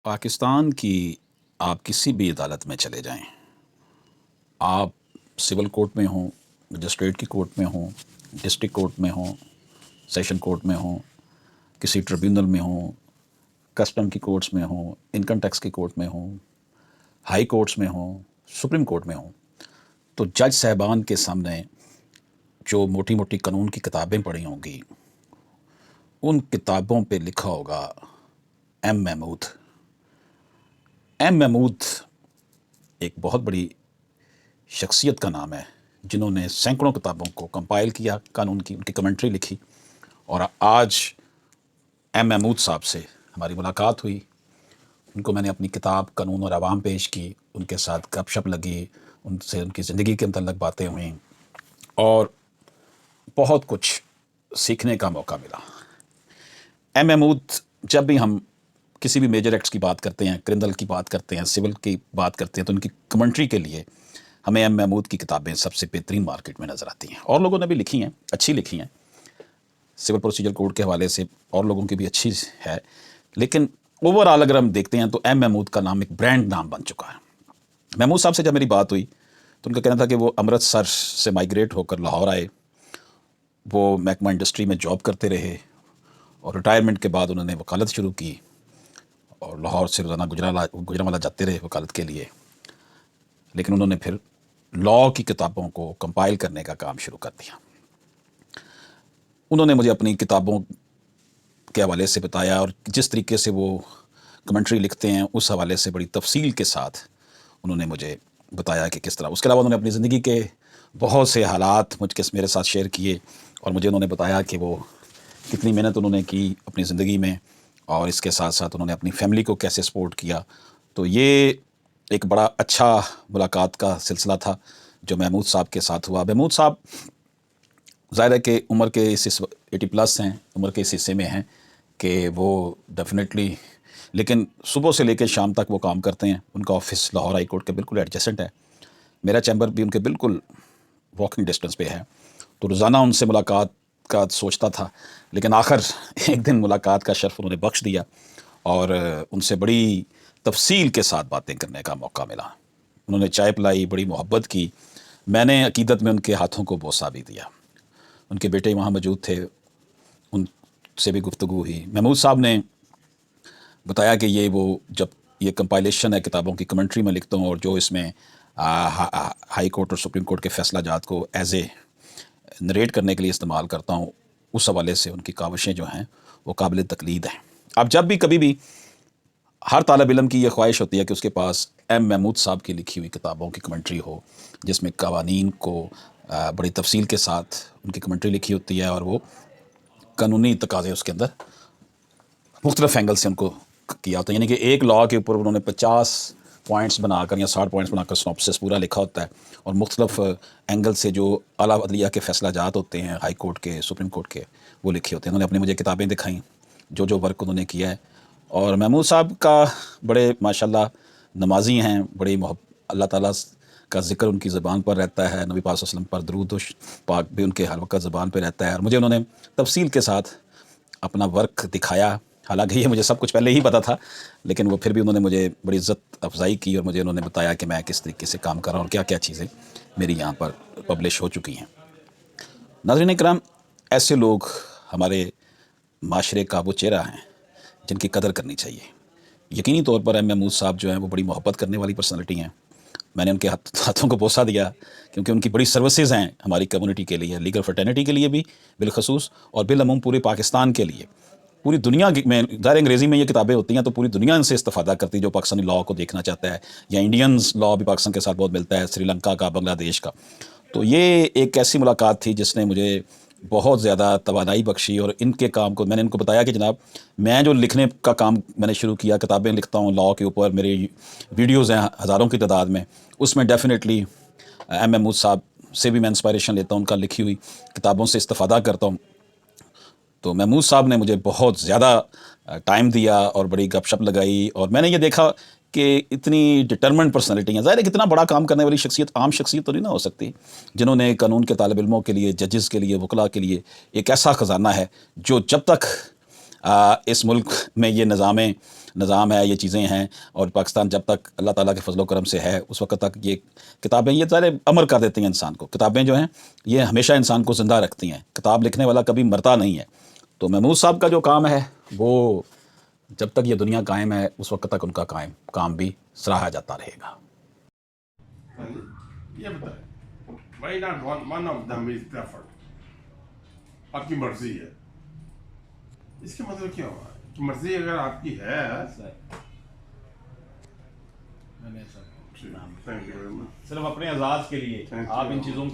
پاکستان کی آپ کسی بھی عدالت میں چلے جائیں، آپ سول کورٹ میں ہوں، مجسٹریٹ کی کورٹ میں ہوں، ڈسٹرکٹ کورٹ میں ہوں، سیشن کورٹ میں ہوں، کسی ٹریبیونل میں ہوں، کسٹم کی کورٹس میں ہوں، انکم ٹیکس کی کورٹ میں ہوں، ہائی کورٹس میں ہوں، سپریم کورٹ میں ہوں، تو جج صاحبان کے سامنے جو موٹی موٹی قانون کی کتابیں پڑھی ہوں گی، ان کتابوں پہ لکھا ہوگا ایم محمود۔ ایم محمود ایک بہت بڑی شخصیت کا نام ہے، جنہوں نے سینکڑوں کتابوں کو کمپائل کیا، قانون کی ان کی کمنٹری لکھی، اور آج ایم محمود صاحب سے ہماری ملاقات ہوئی۔ ان کو میں نے اپنی کتاب قانون اور عوام پیش کی، ان کے ساتھ گپ شپ لگی، ان سے ان کی زندگی کے متعلق باتیں ہوئیں اور بہت کچھ سیکھنے کا موقع ملا۔ ایم محمود، جب بھی ہم کسی بھی میجر ایکٹس کی بات کرتے ہیں، کرمنل کی بات کرتے ہیں، سول کی بات کرتے ہیں، تو ان کی کمنٹری کے لیے ہمیں ایم محمود کی کتابیں سب سے بہترین مارکیٹ میں نظر آتی ہیں۔ اور لوگوں نے بھی لکھی ہیں، اچھی لکھی ہیں، سول پروسیجر کوڈ کے حوالے سے اور لوگوں کی بھی اچھی ہے، لیکن اوور آل اگر ہم دیکھتے ہیں تو ایم محمود کا نام ایک برانڈ نام بن چکا ہے۔ محمود صاحب سے جب میری بات ہوئی تو ان کا کہنا تھا کہ وہ امرتسر سے مائیگریٹ ہو کر لاہور آئے، وہ محکمہ انڈسٹری میں جاب کرتے رہے، اور ریٹائرمنٹ کے بعد انہوں نے وکالت شروع کی، اور لاہور سے روزانہ گجرانوالہ جاتے رہے وکالت کے لیے، لیکن انہوں نے پھر لاء کی کتابوں کو کمپائل کرنے کا کام شروع کر دیا۔ انہوں نے مجھے اپنی کتابوں کے حوالے سے بتایا، اور جس طریقے سے وہ کمنٹری لکھتے ہیں اس حوالے سے بڑی تفصیل کے ساتھ انہوں نے مجھے بتایا کہ کس طرح۔ اس کے علاوہ انہوں نے اپنی زندگی کے بہت سے حالات میرے ساتھ شیئر کیے، اور مجھے انہوں نے بتایا کہ وہ کتنی محنت انہوں نے کی اپنی زندگی میں، اور اس کے ساتھ ساتھ انہوں نے اپنی فیملی کو کیسے سپورٹ کیا۔ تو یہ ایک بڑا اچھا ملاقات کا سلسلہ تھا جو محمود صاحب کے ساتھ ہوا۔ محمود صاحب ظاہر ہے کہ عمر کے 80+ ہیں، عمر کے اس حصے میں ہیں کہ وہ ڈیفینیٹلی، لیکن صبح سے لے کے شام تک وہ کام کرتے ہیں۔ ان کا آفس لاہور ہائی کورٹ کے بالکل ایڈجسنٹ ہے، میرا چیمبر بھی ان کے بالکل واکنگ ڈسٹنس پہ ہے، تو روزانہ ان سے ملاقات کا سوچتا تھا، لیکن آخر ایک دن ملاقات کا شرف انہوں نے بخش دیا، اور ان سے بڑی تفصیل کے ساتھ باتیں کرنے کا موقع ملا۔ انہوں نے چائے پلائی، بڑی محبت کی، میں نے عقیدت میں ان کے ہاتھوں کو بوسہ بھی دیا۔ ان کے بیٹے وہاں موجود تھے، ان سے بھی گفتگو ہوئی۔ محمود صاحب نے بتایا کہ وہ جب یہ کمپائلیشن ہے کتابوں کی کمنٹری میں لکھتا ہوں، اور جو اس میں ہائی کورٹ اور سپریم کورٹ کے فیصلہ جات کو ایز اے نریٹ کرنے کے لیے استعمال کرتا ہوں، اس حوالے سے ان کی کاوشیں جو ہیں وہ قابل تقلید ہیں۔ اب جب بھی کبھی بھی ہر طالب علم کی یہ خواہش ہوتی ہے کہ اس کے پاس ایم محمود صاحب کی لکھی ہوئی کتابوں کی کمنٹری ہو، جس میں قوانین کو بڑی تفصیل کے ساتھ ان کی کمنٹری لکھی ہوتی ہے، اور وہ قانونی تقاضے اس کے اندر مختلف اینگل سے ان کو کیا ہوتا ہے، یعنی کہ ایک لاء کے اوپر انہوں نے 50 پوائنٹس بنا کر یا 60 پوائنٹس بنا کر سنopsis پورا لکھا ہوتا ہے، اور مختلف اینگل سے جو اعلیٰ عدلیہ کے فیصلہ جات ہوتے ہیں، ہائی کورٹ کے، سپریم کورٹ کے، وہ لکھے ہوتے ہیں۔ انہوں نے اپنی مجھے کتابیں دکھائیں جو ورک انہوں نے کیا ہے، اور محمود صاحب کا بڑے ماشاءاللہ نمازی ہیں، بڑی اللہ تعالیٰ کا ذکر ان کی زبان پر رہتا ہے، نبی پاک صلی اللہ علیہ وسلم پر درود و پاک بھی ان کے ہر وقت زبان پہ رہتا ہے، اور مجھے انہوں نے تفصیل کے ساتھ اپنا ورک دکھایا۔ حالانکہ یہ مجھے سب کچھ پہلے ہی پتا تھا، لیکن وہ پھر بھی انہوں نے مجھے بڑی عزت افزائی کی، اور مجھے انہوں نے بتایا کہ میں کس طریقے سے کام کر رہا ہوں اور کیا کیا چیزیں میری یہاں پر پبلش ہو چکی ہیں۔ ناظرین اکرام، ایسے لوگ ہمارے معاشرے کا وہ چہرہ ہیں جن کی قدر کرنی چاہیے۔ یقینی طور پر ایم محمود صاحب جو ہیں وہ بڑی محبت کرنے والی پرسنالٹی ہیں۔ میں نے ان کے ہاتھوں کو بوسہ دیا کیونکہ ان کی بڑی سروسز ہیں ہماری کمیونٹی کے لیے، لیگل فرٹرنیٹی کے لیے بھی بالخصوص، اور بالعموم پورے پاکستان کے لیے، پوری دنیا میں۔ ظاہر انگریزی میں یہ کتابیں ہوتی ہیں تو پوری دنیا ان سے استفادہ کرتی ہے جو پاکستانی لاء کو دیکھنا چاہتا ہے، یا انڈینز لاء بھی پاکستان کے ساتھ بہت ملتا ہے، سری لنکا کا، بنگلہ دیش کا۔ تو یہ ایک ایسی ملاقات تھی جس نے مجھے بہت زیادہ توانائی بخشی، اور ان کے کام کو میں نے ان کو بتایا کہ جناب میں جو لکھنے کا کام میں نے شروع کیا، کتابیں لکھتا ہوں لاء کے اوپر، میری ویڈیوز ہیں ہزاروں کی تعداد میں، اس میں ڈیفینیٹلی ایم محمود صاحب سے بھی میں انسپائریشن لیتا ہوں، ان کا لکھی ہوئی کتابوں سے استفادہ کرتا ہوں۔ تو محمود صاحب نے مجھے بہت زیادہ ٹائم دیا اور بڑی گپ شپ لگائی، اور میں نے یہ دیکھا کہ اتنی ڈٹرمنٹ پرسنالٹی ہیں۔ ظاہر ہے کہ اتنا بڑا کام کرنے والی شخصیت عام شخصیت تو نہیں نہ ہو سکتی، جنہوں نے قانون کے طالب علموں کے لیے، ججز کے لیے، وکلاء کے لیے ایک ایسا خزانہ ہے جو جب تک اس ملک میں یہ نظام نظام ہے، یہ چیزیں ہیں، اور پاکستان جب تک اللہ تعالیٰ کے فضل و کرم سے ہے اس وقت تک یہ کتابیں یہ سارے امر کر دیتی ہیں انسان کو. کتابیں جو ہیں یہ ہمیشہ انسان کو زندہ رکھتی ہیں. کتاب لکھنے والا کبھی مرتا نہیں ہے. تو محمود صاحب کا جو کام ہے وہ جب تک یہ دنیا قائم ہے اس وقت تک ان کا کام بھی سراہا جاتا رہے گا. یہ بتائیں why not one of them is preferred؟ آپ کی مرضی ہے، اس کا مطلب کیا ہوا کہ مرضی اگر آپ کی ہے. صرف اپنے اعزاز کے لیے آپ ان چیزوں